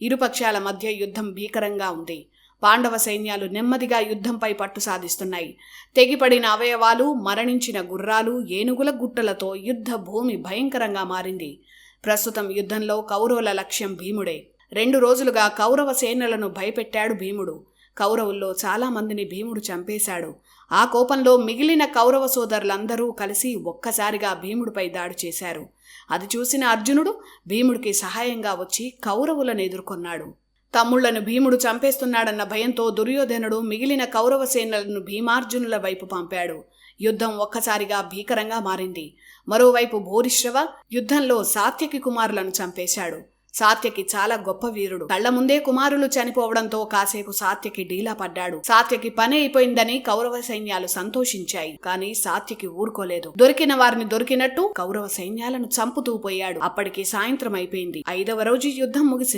ఇరుపక్షాల మధ్య యుద్ధం భీకరంగా ఉంది. పాండవ సైన్యాలు నెమ్మదిగా యుద్ధంపై పట్టు సాధిస్తున్నాయి. తెగిపడిన అవయవాలు, మరణించిన గుర్రాలు, ఏనుగుల గుట్టలతో యుద్ధ భూమి భయంకరంగా మారింది. ప్రస్తుతం యుద్ధంలో కౌరవుల లక్ష్యం భీముడే. 2 రోజులుగా కౌరవ సేనలను భయపెట్టాడు భీముడు. కౌరవుల్లో చాలా మందిని భీముడు చంపేశాడు. ఆ కోపంలో మిగిలిన కౌరవ సోదరులందరూ కలిసి ఒక్కసారిగా భీముడిపై దాడి చేశారు. అది చూసిన అర్జునుడు భీముడికి సహాయంగా వచ్చి కౌరవులను ఎదుర్కొన్నాడు. తమ్ముళ్లను భీముడు చంపేస్తున్నాడన్న భయంతో దుర్యోధనుడు మిగిలిన కౌరవ సేనలను భీమార్జునుల వైపు పంపాడు. యుద్ధం ఒక్కసారిగా భీకరంగా మారింది. మరోవైపు భూరిశ్రవ యుద్ధంలో సాత్యకి కుమారులను చంపేశాడు. సాత్యకి చాలా గొప్ప వీరుడు. కళ్ల ముందే కుమారులు చనిపోవడంతో కాసేపు సాత్యకి డీలా పడ్డాడు. సాత్యకి పని అయిపోయిందని కౌరవ సైన్యాలు సంతోషించాయి. కానీ సాత్యకి ఊరుకోలేదు. దొరికిన వారిని దొరికినట్టు కౌరవ సైన్యాలను చంపుతూ పోయాడు. అప్పటికి సాయంత్రం అయిపోయింది. 5వ రోజు యుద్ధం ముగిసింది.